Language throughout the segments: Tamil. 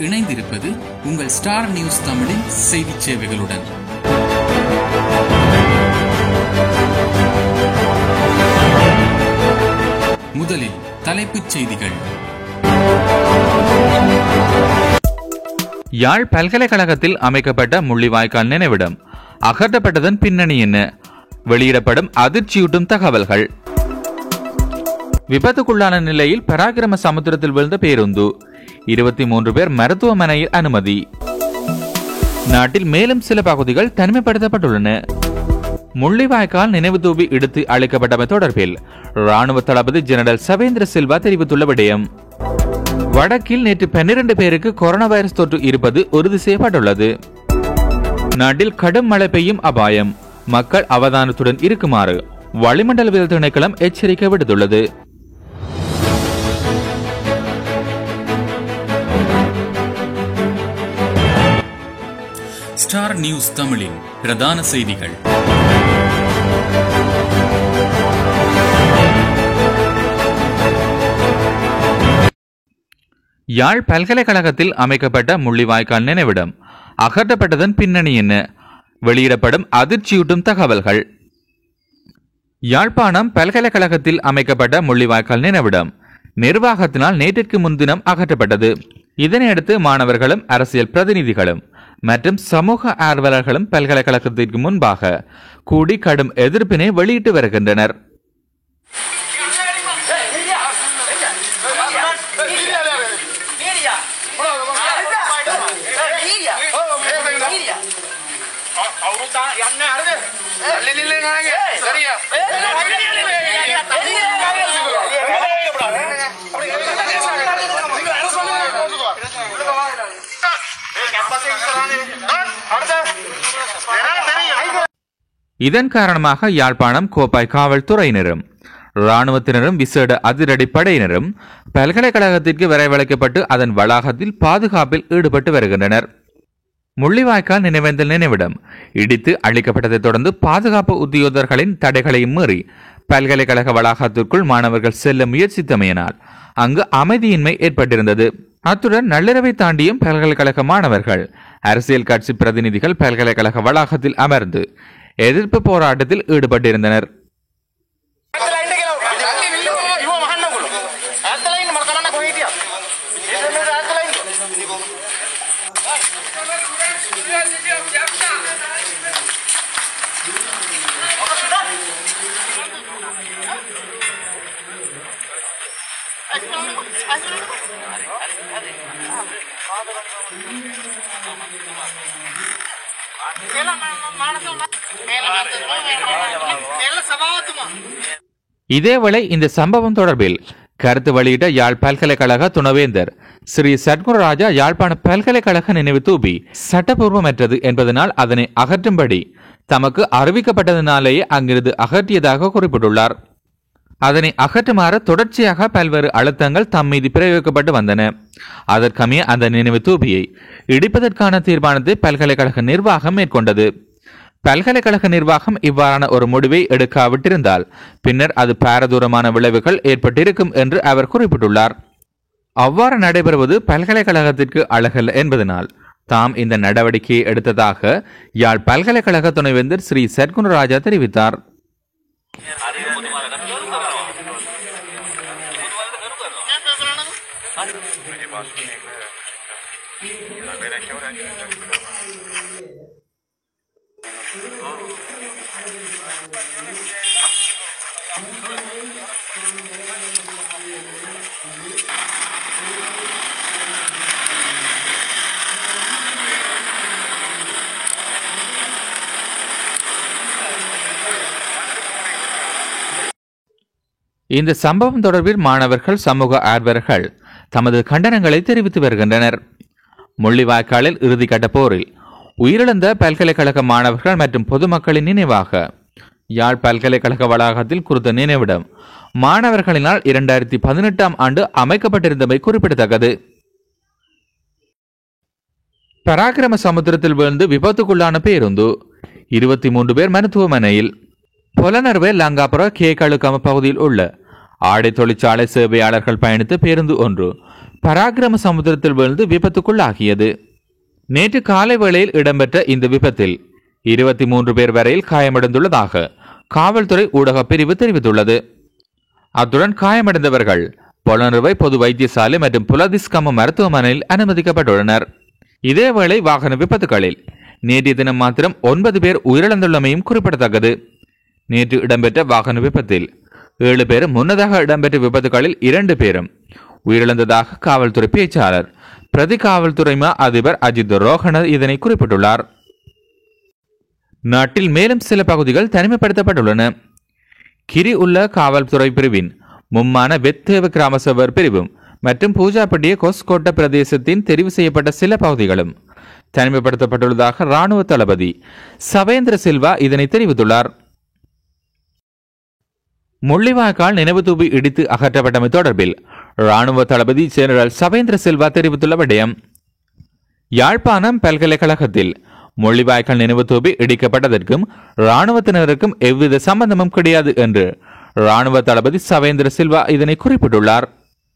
இணைந்திருப்பது உங்கள் ஸ்டார் நியூஸ் தமிழின் செய்தி சேவைகளுடன். முதலில் தலைப்புச் செய்திகள். யாழ் பல்கலைக்கழகத்தில் அமைக்கப்பட்ட முள்ளிவாய்க்கால் நினைவிடம் அகற்றப்பட்டதன் பின்னணி என்ன? வெளியிடப்படும் அதிர்ச்சியூட்டும் தகவல்கள். விபத்துக்குள்ளான நிலையில் பராக்கிரம சமுத்திரத்தில் விழுந்த பேருந்து, 23 பேர் மருத்துவமனையில் அனுமதி. நாட்டில் மேலும் சில பகுதிகள் தனிமைப்படுத்தப்பட்டுள்ளன. முள்ளிவாய்க்கால் நினைவு தூவி இடித்து அளிக்கப்பட்டமை தொடர்பில் ராணுவ தளபதி ஜெனரல் சவேந்திர சில்வா தெரிவித்துள்ள விடயம். வடக்கில் நேற்று 12 பேருக்கு கொரோனா வைரஸ் தொற்று இருப்பது உறுதி செய்யப்பட்டுள்ளது. நாட்டில் கடும் மழை பெய்யும் அபாயம், மக்கள் அவதானத்துடன் இருக்குமாறு வளிமண்டலவியல் திணைக்களம் எச்சரிக்கை விடுத்துள்ளது. ஸ்டார் நியூஸ் தமிழின் பிரதான செய்திகள். யாழ் பல்கலைக்கழகத்தில் அமைக்கப்பட்ட முள்ளிவாய்க்கால் நினைவிடம் அகற்றப்பட்டதன் பின்னணி என்ன? வெளியிடப்படும் அதிர்ச்சியூட்டும் தகவல்கள். யாழ்ப்பாணம் பல்கலைக்கழகத்தில் அமைக்கப்பட்ட முள்ளிவாய்க்கால் நினைவிடம் நிர்வாகத்தினால் நேற்றிற்கு முன்தினம் அகற்றப்பட்டது. இதனையடுத்து மாணவர்களும் அரசியல் பிரதிநிதிகளும் மற்றும் சமூக ஆர்வலர்களும் பல்கலைக்கழகத்திற்கு முன்பாக கூடி கடும் எதிர்ப்பினை வெளியிட்டு வருகின்றனர். இதன் காரணமாக யாழ்ப்பாணம் கோப்பாய் காவல்துறையினரும் இராணுவத்தினரும் விசேட அதிரடி படையினரும் பல்கலைக்கழகத்திற்கு வரவழைக்கப்பட்டு அதன் வளாகத்தில் பாதுகாப்பில் ஈடுபட்டு வருகின்றனர். முள்ளிவாய்க்கால் நினைவேந்தல் நினைவிடம் இடித்து அளிக்கப்பட்டதைத் தொடர்ந்து பாதுகாப்பு உத்தியோகர்களின் தடைகளையும் மீறி பல்கலைக்கழக வளாகத்திற்குள் மாணவர்கள் செல்ல முயற்சித்தமையினால் அங்கு அமைதியின்மை ஏற்பட்டிருந்தது. அத்துடன் நள்ளிரவை தாண்டியும் பல்கலைக்கழக மாணவர்கள், அரசியல் கட்சி பிரதிநிதிகள் பல்கலைக்கழக வளாகத்தில் அமர்ந்து எதிர்ப்பு போராட்டத்தில் ஈடுபட்டிருந்தனர். இதேவேளை இந்த சம்பவம் தொடர்பில் கருத்து வெளியிட்ட யாழ் பல்கலைக்கழக துணைவேந்தர் ஸ்ரீ சத்குணராஜா, யாழ்ப்பாண பல்கலைக்கழக நினைவு தூபி சட்டப்பூர்வமற்றது என்பதனால் அதனை அகற்றும்படி தமக்கு அறிவிக்கப்பட்டதனாலேயே அங்கிருந்து அகற்றியதாக குறிப்பிட்டுள்ளார். அதனை அகற்றுமாறு தொடர்ச்சியாக பல்வேறு அழுத்தங்கள் தம் மீது பிரயோகிக்கப்பட்டு வந்தன. அதற்கமைய அந்த நினைவு தூபியை இடிப்பதற்கான தீர்மானத்தை பல்கலைக்கழக நிர்வாகம் மேற்கொண்டது. பல்கலைக்கழக நிர்வாகம் இவ்வாறான ஒரு முடிவை எடுக்காவிட்டிருந்தால் பின்னர் அது பாரதூரமான விளைவுகள் ஏற்பட்டிருக்கும் என்று அவர் குறிப்பிட்டுள்ளார். அவ்வாறு நடைபெறுவது பல்கலைக்கழகத்திற்கு அழகல்ல என்பதனால் தாம் இந்த நடவடிக்கையை எடுத்ததாக யாழ் பல்கலைக்கழக துணைவேந்தர் ஸ்ரீ சத்குணராஜா தெரிவித்தார். இந்த சம்பவம் தொடர்பில் மாணவர்கள், சமூக ஆர்வலர்கள் தமது கண்டனங்களை தெரிவித்து வருகின்றனர். முள்ளிவாய்க்காலில் இறுதிக்கட்ட போரில் உயிரிழந்த பல்கலைக்கழக மாணவர்கள் மற்றும் பொதுமக்களின் நினைவாக யாழ் பல்கலைக்கழக வளாகத்தில் குறித்த நினைவிடம் மாணவர்களினால் 2018ஆம் ஆண்டு அமைக்கப்பட்டிருந்தமை குறிப்பிடத்தக்கது. பராக்கிரம சமுத்திரத்தில் விழுந்து விபத்துக்குள்ளான பேருந்து, 23 பேர் மருத்துவமனையில். பொலனர்வே லங்காபுர கேகழுக்கம பகுதியில் உள்ள ஆடை தொழிற்சாலை சேவையாளர்கள் பயணித்த பேருந்து ஒன்று பராக்கிரம சமுத்திரத்தில் விழுந்து விபத்துக்குள்ளாகியது. நேற்று காலை வேளையில் இடம்பெற்ற இந்த விபத்தில் 23 பேர் வரையில் காயமடைந்துள்ளதாக காவல்துறை ஊடக பிரிவு தெரிவித்துள்ளது. அத்துடன் காயமடைந்தவர்கள் பொலனறுவை பொது வைத்தியசாலை மற்றும் புலதிஸ்கம மருத்துவமனையில் அனுமதிக்கப்பட்டுள்ளனர். இதேவேளை வாகன விபத்துகளில் நேற்றைய தினம் மாத்திரம் 9 பேர் உயிரிழந்துள்ளமையும் குறிப்பிடத்தக்கது. நேற்று இடம்பெற்ற வாகன விபத்தில் 7 பேரும், முன்னதாக இடம்பெற்ற விபத்துகளில் 2 பேரும் உயிரிழந்ததாக காவல்துறை பேச்சாளர் பிரதி காவல்துறை அதிபர் அஜித் ரோஹன இதனை குறிப்பிட்டுள்ளார். நாட்டில் மேலும் சில பகுதிகள் தனிமைப்படுத்தப்பட்டுள்ளன. கிரி உள்ள காவல்துறை பிரிவின் மும்மான வெத்தேவ கிராம சபர் பிரிவும் மற்றும் பூஜாப்பட்டிய கொஸ்கோட்ட பிரதேசத்தின் தெரிவு செய்யப்பட்ட சில பகுதிகளும் தனிமைப்படுத்தப்பட்டுள்ளதாக இராணுவ தளபதி சவேந்திர சில்வா இதனை தெரிவித்துள்ளார். முள்ளிவாய்க்கால் நினைவு தூபி இடித்து அகற்றப்பட்டமை தொடர்பில் இராணுவ தளபதி ஜெனரல் சவேந்திர சில்வா தெரிவித்துள்ள விடயம்: யாழ்ப்பாணம் பல்கலைக்கழகத்தில் முள்ளிவாய்க்கால் நினைவு தூபி இடிக்கப்பட்டதற்கும் இராணுவத்தினருக்கும் எவ்வித சம்பந்தமும் கிடையாது என்று இராணுவ தளபதி சவேந்திர சில்வா இதனை குறிப்பிட்டுள்ளார்.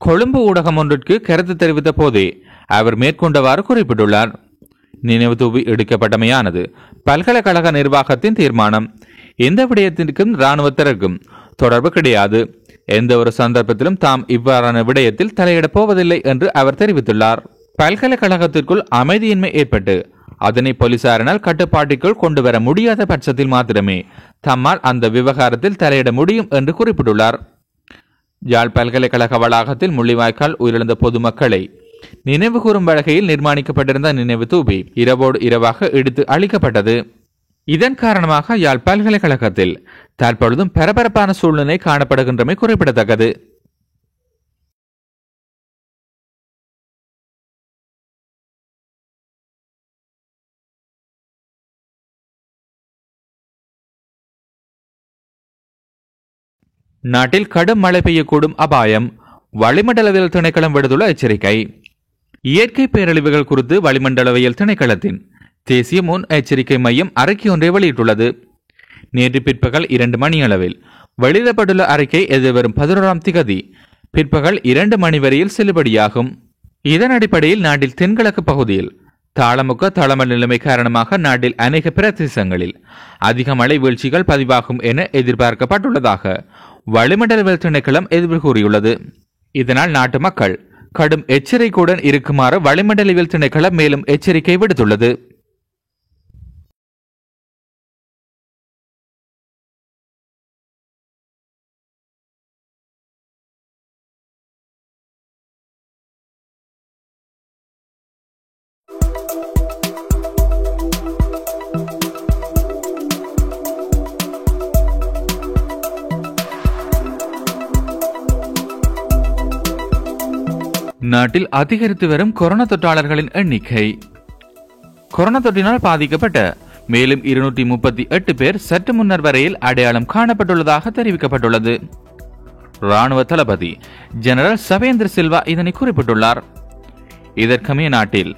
கொழும்பு ஊடகம் ஒன்றிற்கு கருத்து தெரிவித்த போதே அவர் மேற்கொண்டவாறு குறிப்பிட்டுள்ளார். நினைவு தூபி இடிக்கப்பட்டமையானது பல்கலைக்கழக நிர்வாகத்தின் தீர்மானம். எந்த விடயத்திற்கும் இராணுவத்தினருக்கும் தொடர்பு கிடையாது. எந்த ஒரு சந்தர்ப்பத்திலும் தாம் இவ்வாறான விடயத்தில் தலையிடப் போவதில்லை என்று அவர் தெரிவித்துள்ளார். பல்கலைக்கழகத்திற்குள் அமைதியின்மை ஏற்பட்டு அதனை போலீசாரினால் கட்டுப்பாட்டுக்குள் கொண்டு வர முடியாத பட்சத்தில் மாத்திரமே தம்மால் அந்த விவகாரத்தில் தலையிட முடியும் என்று குறிப்பிட்டுள்ளார். யாழ் பல்கலைக்கழக வளாகத்தில் முள்ளிவாய்க்கால் உயிரிழந்த பொதுமக்களை நினைவு கூறும் வகையில் நிர்மாணிக்கப்பட்டிருந்த நினைவு தூபி இரவோடு இரவாக இடித்து அழிக்கப்பட்டது. இதன் காரணமாக யாழ் பல்கலைக்கழகத்தில் தற்பொழுதும் பரபரப்பான சூழ்நிலை காணப்படுகின்றமை குறிப்பிடத்தக்கது. நாட்டில் கடும் மழை பெய்யக்கூடும் அபாயம், வளிமண்டலவியல் திணைக்களம் விடுத்துள்ள எச்சரிக்கை. இயற்கை பேரழிவுகள் குறித்து வளிமண்டலவியல் திணைக்களத்தின் தேசிய முன் எச்சரிக்கை மையம் அறிக்கை ஒன்றை வெளியிட்டுள்ளது. நேற்று பிற்பகல் 2 மணியளவில் வெளியிடப்பட்டுள்ள அறிக்கை எதிர்வரும் 11ஆம் திகதி பிற்பகல் 2 மணி வரையில் செல்லுபடியாகும். இதன் அடிப்படையில் நாட்டில் தென்கிழக்கு பகுதியில் தாளமுக்க தாளமல் நிலைமை காரணமாக நாட்டில் அநேக பிரதேசங்களில் அதிக மழை வீழ்ச்சிகள் பதிவாகும் என எதிர்பார்க்கப்பட்டுள்ளதாக வளிமண்டலவியல் திணைக்களம் எதிர்ப்பு கூறியுள்ளது. இதனால் நாட்டு மக்கள் கடும் எச்சரிக்கையுடன் இருக்குமாறு வளிமண்டலவியல் திணைக்களம் மேலும் எச்சரிக்கை விடுத்துள்ளது. நாட்டில் அதிகரித்து வரும் கொரோனா தொற்றாளர்களின் எண்ணிக்கை. கொரோனா தொற்றினால் பாதிக்கப்பட்ட மேலும் 238 பேர் சற்று முன்னர் வரையில் அடையாளம் காணப்பட்டுள்ளதாக தெரிவிக்கப்பட்டுள்ளது. இராணுவ தளபதி ஜெனரல் சவேந்திர சில்வா இதனை குறிப்பிட்டுள்ளார். இதற்கமைய நாட்டில்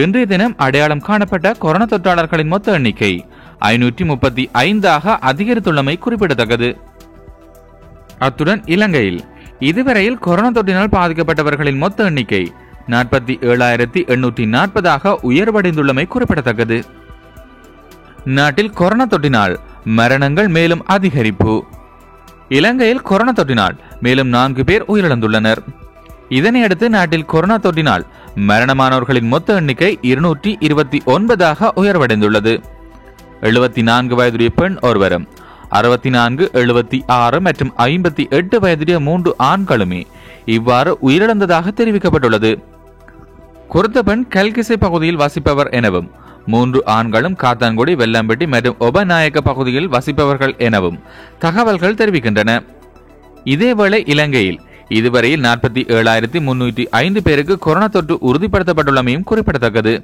இன்றைய தினம் அடையாளம் காணப்பட்ட கொரோனா தொற்றாளர்களின் மொத்த எண்ணிக்கை 535 அதிகரித்துள்ளமை குறிப்பிடத்தக்கது. அத்துடன் இலங்கையில் இதுவரையில் கொரோனா தொற்றினால் பாதிக்கப்பட்டவர்களின் மொத்த எண்ணிக்கை 47,840 உயர்வடைந்துள்ளமை குறிப்பிடத்தக்கது. நாட்டில் கொரோனா தொற்றினால் மரணங்கள் மேலும் அதிகரிப்பு. இலங்கையில் கொரோனா தொற்றினால் மேலும் 4 பேர் உயிரிழந்துள்ளனர். இதனையடுத்து நாட்டில் கொரோனா தொற்றினால் மரணமானவர்களின் மொத்த எண்ணிக்கை 229 உயர்வடைந்துள்ளது. 74 வயதுடைய பெண் ஒருவரும் 64, 76 மற்றும் 58 வயதுடைய 3 ஆண்களுமே இவ்வாறு உயிரிழந்ததாக தெரிவிக்கப்பட்டுள்ளது. குறித்த பெண் கல்கிசை பகுதியில் வசிப்பவர் எனவும் 3 ஆண்களும் காத்தான்குடி, வெள்ளம்பட்டி மற்றும் ஒபநாயக்க பகுதியில் வசிப்பவர்கள் எனவும் தகவல்கள் தெரிவிக்கின்றன. இதேவேளை இலங்கையில் இதுவரையில் 47,305 பேருக்கு கொரோனா தொற்று உறுதிப்படுத்தப்பட்டுள்ளமையும் குறிப்பிடத்தக்கது.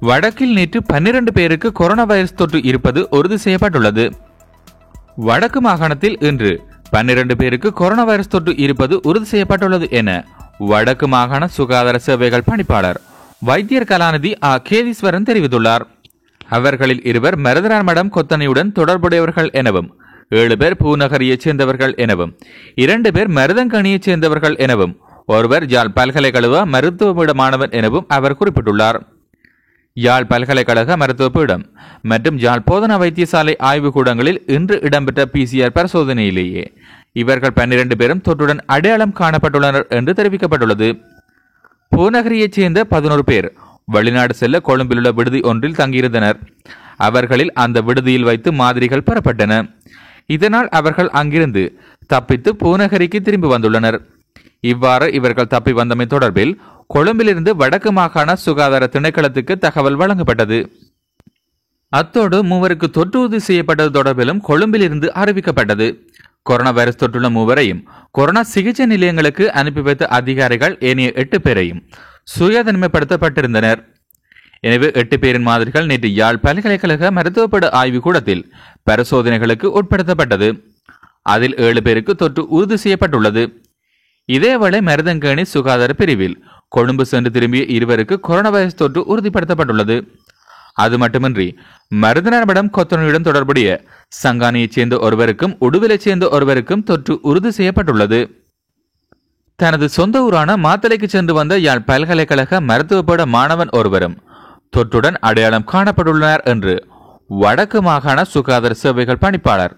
வடக்கில் நேற்று 12 பேருக்கு கொரோனா வைரஸ் தொற்று இருப்பது உறுதி செய்யப்பட்டுள்ளது. வடக்கு மாகாணத்தில் இன்று 12 பேருக்கு கொரோனா வைரஸ் தொற்று இருப்பது உறுதி செய்யப்பட்டுள்ளது என வடக்கு மாகாண சுகாதார சேவைகள் பணிப்பாளர் வைத்தியர் கலாநிதி கேதீஸ்வரன் தெரிவித்துள்ளார். அவர்களில் 2 மருதரார் மடம் கொத்தனையுடன் தொடர்புடையவர்கள் எனவும் 7 பேர் பூநகரியைச் சேர்ந்தவர்கள் எனவும் 2 பேர் மருதங்கணியைச் சேர்ந்தவர்கள் எனவும் ஒருவர் யாழ் பல்கலைக்கழக மருத்துவ மாணவன் எனவும் அவர் குறிப்பிட்டுள்ளார். யாழ் பல்கலைக்கழக மருத்துவ பீடம் மற்றும் யாழ் போதனா வைத்தியசாலை ஆய்வுக்கூடங்களில் இன்று இடம்பெற்ற PCR பரிசோதனையிலேயே இவர்கள் 12 பேரும் தொற்றுடன் அடையாளம் காணப்பட்டுள்ளனர் என்று தெரிவிக்கப்பட்டுள்ளது. பூநகரியைச் சேர்ந்த 11 பேர் வெளிநாடு செல்ல கொழும்பில் உள்ள விடுதி ஒன்றில் தங்கியிருந்தனர். அவர்களில் அந்த விடுதியில் வைத்து மாதிரிகள் பெறப்பட்டன. இதனால் அவர்கள் அங்கிருந்து தப்பித்து பூநகரிக்கு திரும்பி வந்துள்ளனர். இவ்வாறு இவர்கள் தப்பி வந்தமை தொடர்பில் கொழும்பிலிருந்து வடக்கு மாகாண சுகாதார திணைக்களத்துக்கு தகவல் வழங்கப்பட்டது. அத்தோடு 3 தொற்று உறுதி செய்யப்பட்டது தொடர்பிலும் கொழும்பில் இருந்து அறிவிக்கப்பட்டது. கொரோனா வைரஸ் தொற்றுள்ள 3 கொரோனா சிகிச்சை நிலையங்களுக்கு அனுப்பி வைத்த அதிகாரிகள் ஏனைய 8 பேரையும் சுயதனிமைப்படுத்தப்பட்டிருந்தனர். எனவே 8 பேரின் மாதிரிகள் நேற்று யாழ் பல்கலைக்கழக மருத்துவப்பட ஆய்வு கூடத்தில் பரிசோதனைகளுக்கு உட்படுத்தப்பட்டது. அதில் 7 பேருக்கு தொற்று உறுதி செய்யப்பட்டுள்ளது. இதேவேளை மருதங்கேணி சுகாதார பிரிவில் கொழும்பு சென்று திரும்பிய 2 கொரோனா வைரஸ் தொற்று உறுதிப்படுத்தப்பட்டுள்ளது. அது மட்டுமின்றி மருதனர்மடம் கொத்தனையுடன் தொடர்புடைய சங்கானியைச் சேர்ந்த ஒருவருக்கும் உடுவிலைச் சேர்ந்த ஒருவருக்கும் தொற்று உறுதி செய்யப்பட்டுள்ளது. தனது சொந்த ஊரான மாத்தளைக்கு சென்று வந்த யாழ் பல்கலைக்கழக மருத்துவப்பட மாணவன் ஒருவரும் தொற்றுடன் அடையாளம் காணப்பட்டுள்ளனர் என்று வடக்கு மாகாண சுகாதார சேவைகள் பணிப்பாளர்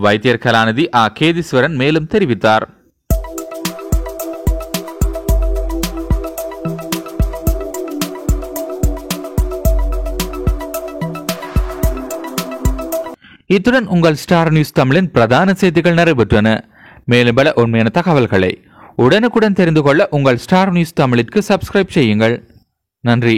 வைத்தியர் கலாநிதி கேதீஸ்வரன் மேலும் தெரிவித்தார். இத்துடன் உங்கள் ஸ்டார் நியூஸ் தமிழின் பிரதான செய்திகள் நிறைவேற்றன. மேலும் பல உண்மையான தகவல்களை உடனுக்குடன் தெரிந்து கொள்ள உங்கள் ஸ்டார் நியூஸ் தமிழிற்கு சப்ஸ்கிரைப் செய்யுங்கள். நன்றி.